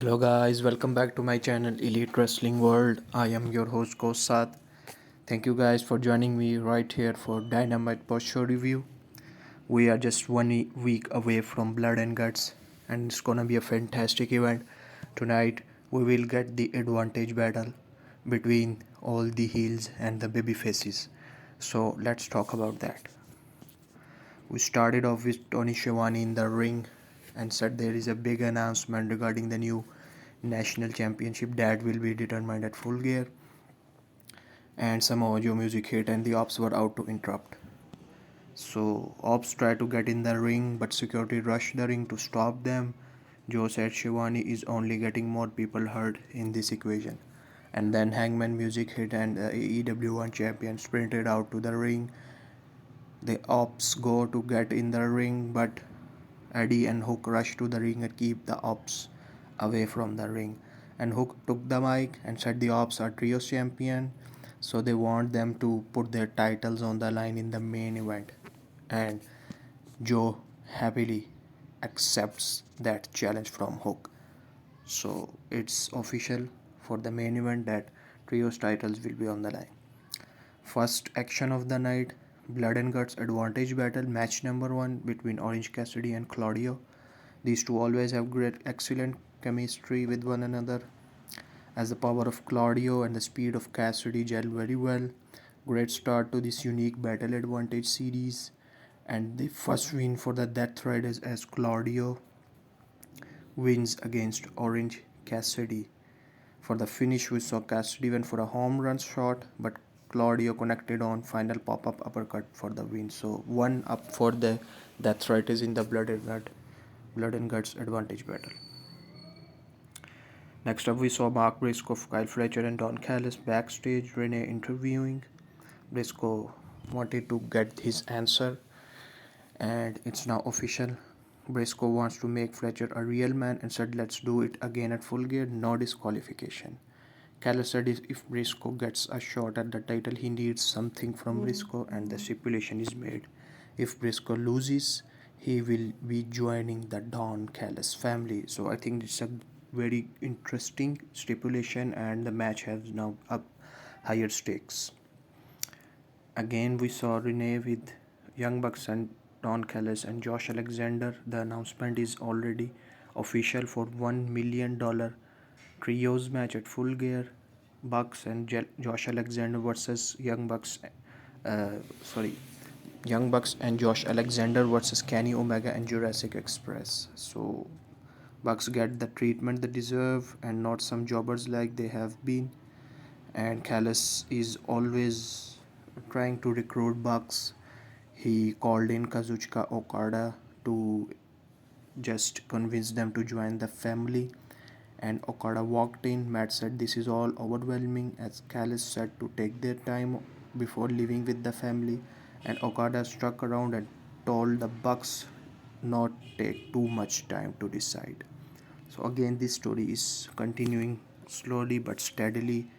Hello guys, welcome back to my channel Elite Wrestling World. I am your host GhostSaad. Thank you guys for joining me right here for Dynamite post show review. We are just one week away from Blood and Guts and it's gonna be a fantastic event. Tonight we will get the advantage battle between all the heels and the baby faces. So let's talk about that. We started off with Tony Schiavone in the ring and said there is a big announcement regarding the new national championship that will be determined at full gear, and some audio music hit and the ops were out to interrupt. So ops tried to get in the ring but security rushed the ring to stop them. Joe said Shivani is only getting more people hurt in this equation. And then Hangman music hit and the AEW One champion sprinted out to the ring. The ops go to get in the ring but Eddie and Hook rush to the ring and keep the ops away from the ring. And Hook took the mic and said the ops are trios champion, so they want them to put their titles on the line in the main event. And Joe happily accepts that challenge from Hook. So it's official for the main event that trios titles will be on the line. First action of the night, Blood and Guts advantage battle, match number 1 between Orange Cassidy and Claudio. These two always have great, excellent chemistry with one another, as the power of Claudio and the speed of Cassidy gel very well. Great start to this unique battle advantage series, and the first win for the Death Riders as Claudio wins against Orange Cassidy. For the finish, we saw Cassidy went for a home run shot, but Claudio connected on final pop-up uppercut for the win. So 1-up for the Death Riders in the Blood and Guts advantage battle. Next up, we saw Mark Briscoe, Kyle Fletcher, and Don Callis backstage. Renee interviewing. Briscoe wanted to get his answer, and it's now official. Briscoe wants to make Fletcher a real man and said, "Let's do it again at full gear, no disqualification." Callis said if Briscoe gets a shot at the title, he needs something from Briscoe, and the stipulation is made. If Briscoe loses, he will be joining the Don Callis family. So I think it's a very interesting stipulation, and the match has now up higher stakes. Again, we saw Renee with Young Bucks and Don Callis and Josh Alexander. The announcement is already official for $1 million trios match at full gear. Bucks and Josh Alexander versus Young Bucks. Sorry, Young Bucks and Josh Alexander versus Kenny Omega and Jurassic Express. So Bucks get the treatment they deserve and not some jobbers like they have been. And Callis is always trying to recruit Bucks. He called in Kazuchika Okada to just convince them to join the family. And Okada walked in. Matt said this is all overwhelming, as Callis said to take their time before leaving with the family. And Okada stuck around and told the Bucks not take too much time to decide. So again, this story is continuing slowly but steadily,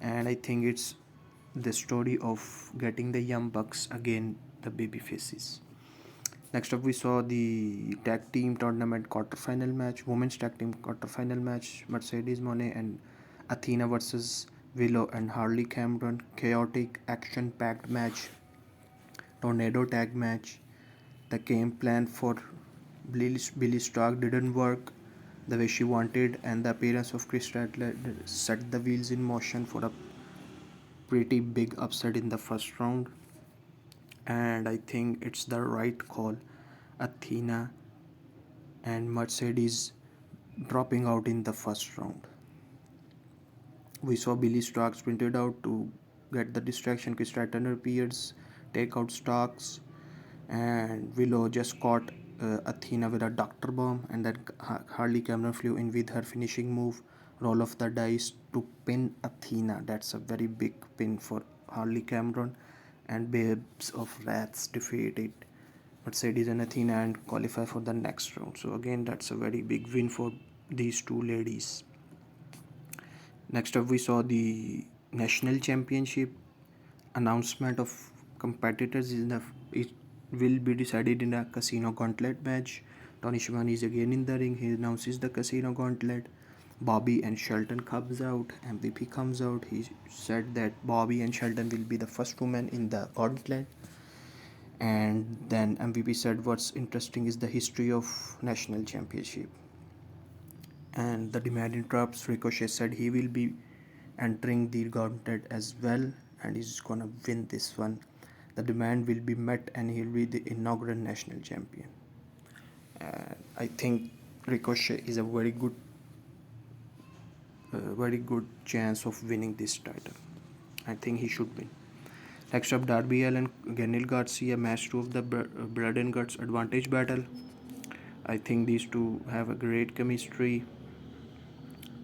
and I think it's the story of getting the Young Bucks again the baby faces. Next up, we saw the tag team tournament quarterfinal match, women's tag team quarterfinal match, Mercedes Moné and Athena versus Willow and Harley Cameron. Chaotic, action-packed match, tornado tag match. The game plan for Billy Stark didn't work the way she wanted, and the appearance of Chris Statler set the wheels in motion for a pretty big upset in the first round. And I think it's the right call. Athena and Mercedes dropping out in the first round. We saw Billy Stark sprinted out to get the distraction. Chris Statler appears, take out Starks, and Willow just caught Athena with a Doctor Bomb, and then Harley Cameron flew in with her finishing move, roll of the dice to pin Athena. That's a very big pin for Harley Cameron, and Babes of Wrath defeated Mercedes and Athena and qualify for the next round. So again, that's a very big win for these two ladies. Next up, we saw the national championship announcement of competitors. It will be decided in a casino gauntlet match. Tony Schiavone is again in the ring. He announces the casino gauntlet. Bobby and Shelton comes out, MVP comes out. He said that Bobby and Shelton will be the first women in the gauntlet. And then MVP said what's interesting is the history of national championship. And the demand interrupts. Ricochet said he will be entering the gauntlet as well and he's gonna win this one. The demand will be met and he'll be the inaugural national champion. And I think Ricochet is a very good chance of winning this title. I think he should win. Next up, Darby Allin, Daniel Garcia, match 2 of the Blood and Guts advantage battle. I think these two have a great chemistry.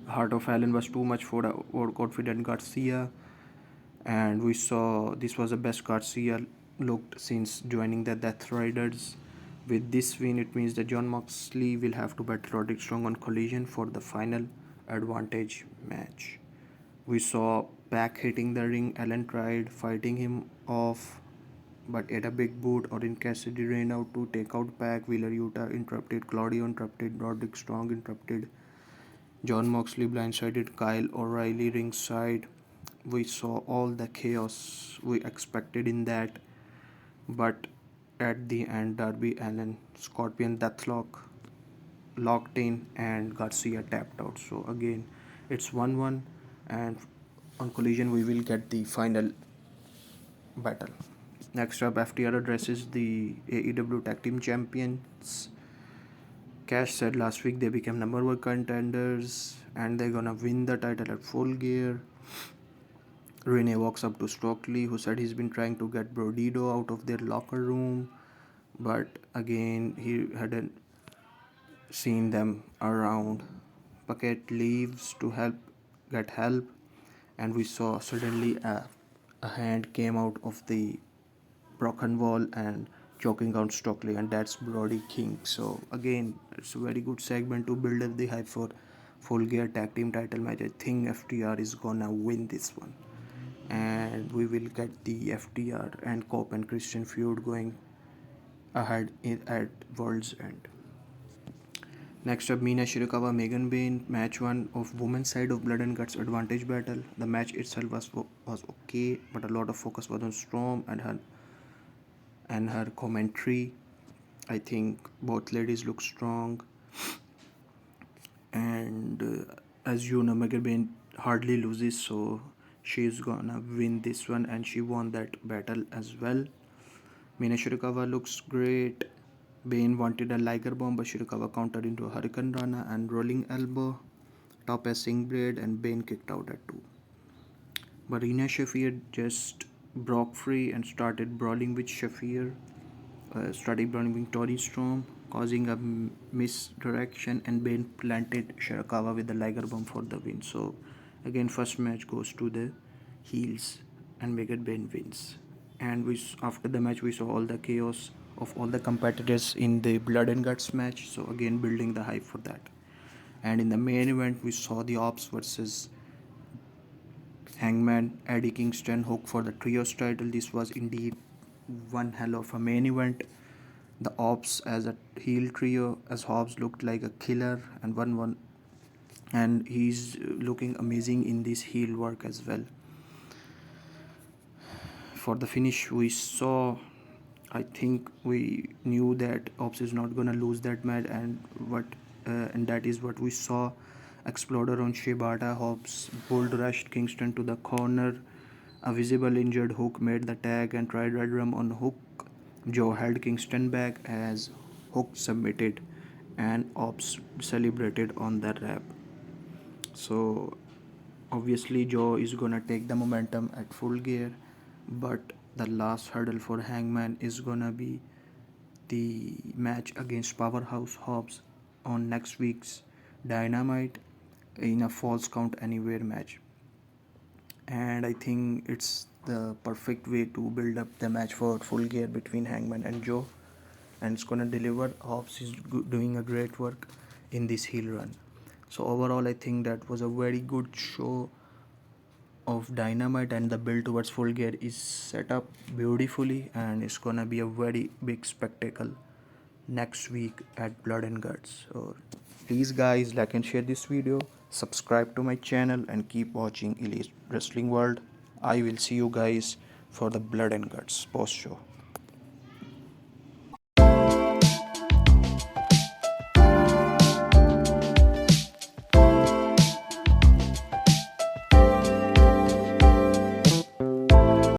Heart of Allin was too much for overconfident Garcia, and we saw this was the best Garcia looked since joining the Death Riders. With this win, it means that Jon Moxley will have to battle Roderick Strong on Collision for the final advantage match. We saw Pac hitting the ring. Allin tried fighting him off, but at a big boot, Orange Cassidy ran out to take out Pac. Wheeler Yuta interrupted. Claudio interrupted. Roderick Strong interrupted. Jon Moxley blindsided Kyle O'Reilly ringside. We saw all the chaos we expected in that, but at the end, Darby Allin, Scorpion Deathlock locked in, and Garcia tapped out. So again, it's 1-1, and on Collision we will get the final battle. Next up, FTR addresses the AEW Tag Team Champions. Cash said last week they became number 1 contenders and they're gonna win the title at Full Gear. Renee walks up to Stokely, who said he's been trying to get Brodido out of their locker room, but again he hadn't seen them around. Paquette leaves to get help, and we saw suddenly a hand came out of the broken wall and choking out Stokely, and that's Brody King. So again, it's a very good segment to build up the hype for Full Gear Tag Team title match. I think FTR is gonna win this one, and we will get the FTR and Cope and Christian feud going ahead at World's End. Next up, Mina Shirakawa, Megan Bayne, match 1 of women's side of Blood and Guts advantage battle. The match itself was okay, but a lot of focus was on Storm and her commentary. I think both ladies look strong, and as you know, Megan Bayne hardly loses, so she's gonna win this one, and she won that battle as well. Mina Shirakawa looks great. Bayne wanted a Liger Bomb, but Shirakawa countered into a Hurricane Rana and Rolling Elbow, top as Sing Blade, and Bayne kicked out at 2. Marina Shafir just broke free and started brawling with Shafir, started brawling with Tori Storm, causing a misdirection, and Bayne planted Shirakawa with the Liger Bomb for the win. So again, first match goes to the heels, and Megan Bayne wins. And after the match we saw all the chaos of all the competitors in the Blood and Guts match, so again building the hype for that. And in the main event we saw the Ops versus Hangman, Eddie Kingston, Hook for the trios title. This was indeed one hell of a main event. The Ops as a heel trio, as Hobbs looked like a killer and won, and he's looking amazing in this heel work as well. For the finish we saw, I think we knew that Ops is not gonna lose that match, and that is what we saw. Exploder on Shibata. Hobbs bull rushed Kingston to the corner. A visible injured Hook made the tag and tried Red Rum on Hook. Joe held Kingston back as Hook submitted, and Ops celebrated on the rap. So obviously Joe is gonna take the momentum at Full Gear, but the last hurdle for Hangman is gonna be the match against Powerhouse Hobbs on next week's Dynamite in a Falls Count Anywhere match. And I think it's the perfect way to build up the match for Full Gear between Hangman and Joe, and it's gonna deliver. Hobbs is doing a great work in this heel run. So overall I think that was a very good show of Dynamite, and the build towards Full Gear is set up beautifully, and it's gonna be a very big spectacle next week at Blood and Guts. So Please guys, like and share this video, subscribe to my channel and keep watching Elite Wrestling World. I will see you guys for the blood and guts post show.